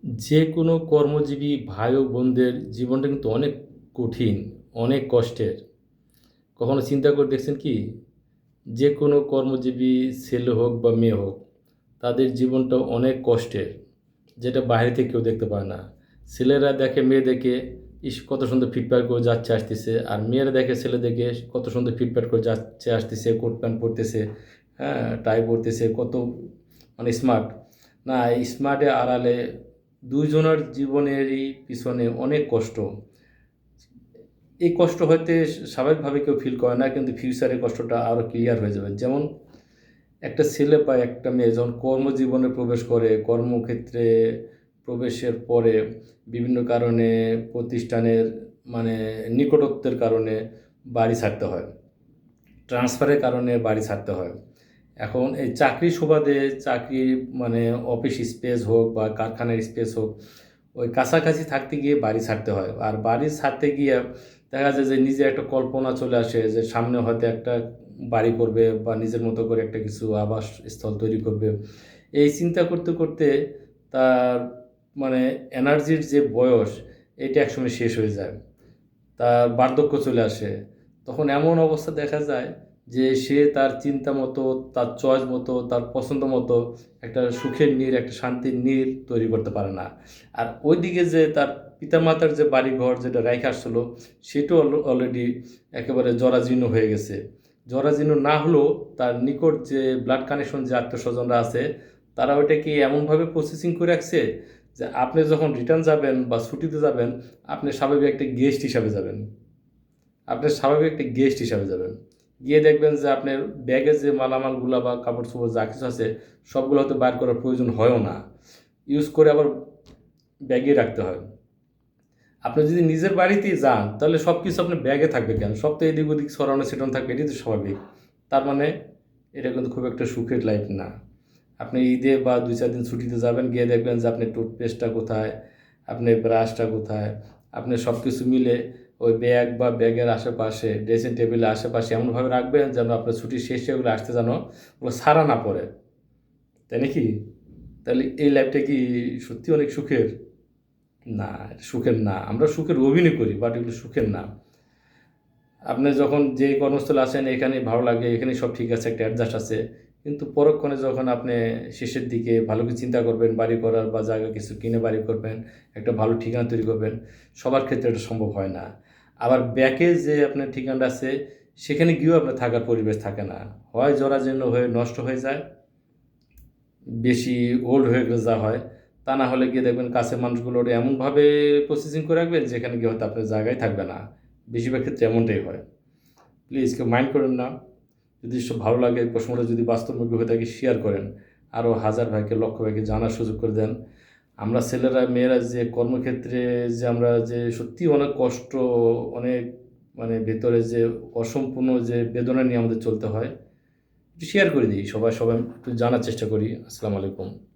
যে কোনো কর্মজীবী ভাই ও বোনদের জীবনটা কিন্তু অনেক কঠিন, অনেক কষ্টের। কখনো চিন্তা করে দেখছেন কি? যে কোনো কর্মজীবী ছেলে হোক বা মেয়ে হোক, তাদের জীবনটা অনেক কষ্টের, যেটা বাইরে থেকে কেউ দেখতে পায় না। ছেলেরা দেখে মেয়েদেরকে, ইস! কত সুন্দর ফিটফাট করে যাচ্ছে আসতেছে। আর মেয়েরা দেখে ছেলেদেরকে কত সুন্দর ফিটফাট করে যাচ্ছে আসতেছে, কোট প্যান্ট পরতেছে, হ্যাঁ? টাই পরতেছে, কত মানে স্মার্ট। না, এই স্মার্টের আড়ালে ২ জনের জীবনেরই পিছনে অনেক কষ্ট। এই কষ্ট হয়তো স্বাভাবিকভাবে কেউ ফিল করে না, কিন্তু ফিউচারে কষ্টটা আরও ক্লিয়ার হয়ে যাবে। যেমন একটা ছেলে বা একটা মেয়ে যখন কর্মজীবনে প্রবেশ করে, কর্মক্ষেত্রে প্রবেশের পরে বিভিন্ন কারণে প্রতিষ্ঠানের মানে নিকটত্বের কারণে বাড়ি ছাড়তে হয়। ট্রান্সফারের কারণে বাড়ি ছাড়তে হয়। এখন এই চাকরির সুবাদে চাকরি মানে অফিস স্পেস হোক বা কারখানার স্পেস হোক, ওই কাছাকাছি থাকতে গিয়ে বাড়ি ছাড়তে হয়। আর বাড়ি ছাড়তে গিয়ে দেখা যায় যে নিজের একটা কল্পনা চলে আসে যে সামনে হয়তো একটা বাড়ি করবে বা নিজের মতো করে একটা কিছু আবাসস্থল তৈরি করবে। এই চিন্তা করতে করতে তার মানে এনার্জির যে বয়স, এটা একসময় শেষ হয়ে যায়। তার বার্ধক্য চলে আসে। তখন এমন অবস্থা দেখা যায় যে সে তার চিন্তা মতো, তার চয়েস মতো, তার পছন্দ মতো একটা সুখের নীড়, একটা শান্তির নীড় তৈরি করতে পারে না। আর ওইদিকে যে তার পিতামাতার যে বাড়িঘর যেটা রাইখা আসছিল, সেটাও অলরেডি একেবারে জরাজীর্ণ হয়ে গেছে। জরাজীর্ণ না হলেও তার নিকট যে ব্লাড কানেকশন যে আত্মীয়স্বজনরা আছে, তারা ওইটাকে এমনভাবে প্রসেসিং করে রাখছে যে আপনি যখন রিটার্ন যাবেন বা ছুটিতে যাবেন, আপনি স্বাভাবিক একটা গেস্ট হিসাবে যাবেন। আপনি স্বাভাবিক একটা গেস্ট হিসাবে যাবেন। গিয়ে দেখবেন যে আপনার ব্যাগে যে মালামালগুলা বা কাপড়-চোপড় যা কিছু আছে, সবগুলো হয়তো বাইর করার প্রয়োজন হয়ও না। ইউজ করে আবার ব্যাগেই রাখতে হয়। আপনি যদি নিজের বাড়িতেই যান, তাহলে সবকিছু আপনার ব্যাগে থাকবে কেন? সব তো এদিক ওদিক ছড়ানো ছিটানো থাকবে, এটাই তো স্বাভাবিক। তার মানে এটা কিন্তু খুব একটা সুখের লাইফ না। আপনি ঈদে বা ২-৪ দিন ছুটিতে যাবেন, গিয়ে দেখবেন যে আপনার টুথপেস্টটা কোথায়, আপনার ব্রাশটা কোথায়, আপনি সব কিছু মিলে ওই ব্যাগ বা ব্যাগের আশেপাশে, ড্রেসিং টেবিলের আশেপাশে এমনভাবে রাখবেন যেন আপনার ছুটির শেষে ওগুলো আসতে যেন ওগুলো ছাড়া না পড়ে। তাই নাকি? তাহলে এই লাইফটা কি সত্যি অনেক সুখের? না, এটা সুখের না। আমরা সুখের অভিনয় করি, বাট এগুলো সুখের না। আপনি যখন যে কর্মস্থলে আছেন এখানেই ভালো লাগে, এখানেই সব ঠিক আছে, একটা অ্যাডজাস্ট আছে। কিন্তু পরক্ষণে যখন আপনি শেষের দিকে ভালো কিছু চিন্তা করবেন, বাড়ি করার বা জায়গা কিছু কিনে বাড়ি করবেন, একটা ভালো ঠিকানা তৈরি করবেন, সবার ক্ষেত্রে এটা সম্ভব হয় না। আবার ব্যাকে যে আপনার ঠিকানাটা আছে, সেখানে গিয়েও আপনার থাকার পরিবেশ থাকে না। হয় জরাজীর্ণ হয়ে নষ্ট হয়ে যায়, বেশি ওল্ড হয়ে গেলে যা হয়, তা না হলে গিয়ে দেখবেন কাছের মানুষগুলো ওটা এমনভাবে প্রসেসিং করে রাখবেন যেখানে গিয়ে হয়তো আপনার জায়গাই থাকবে না। বেশিরভাগ ক্ষেত্রে এমনটাই হয়। প্লিজ কেউ মাইন্ড করেন না। যদি সব ভালো লাগে, এই প্রশ্নটা যদি বাস্তবমুখী হয়ে থাকে শেয়ার করেন। আরও হাজার ভাইকে, লক্ষ ভাইকে জানার সুযোগ করে দেন। আমরা ছেলেরা মেয়েরা যে কর্মক্ষেত্রে যে আমরা যে সত্যিই অনেক কষ্ট, অনেক মানে ভেতরে যে অসম্পূর্ণ যে বেদনা নিয়ে আমাদের চলতে হয়, একটু শেয়ার করে দিই। সবাই একটু জানার চেষ্টা করি। আসসালামু আলাইকুম।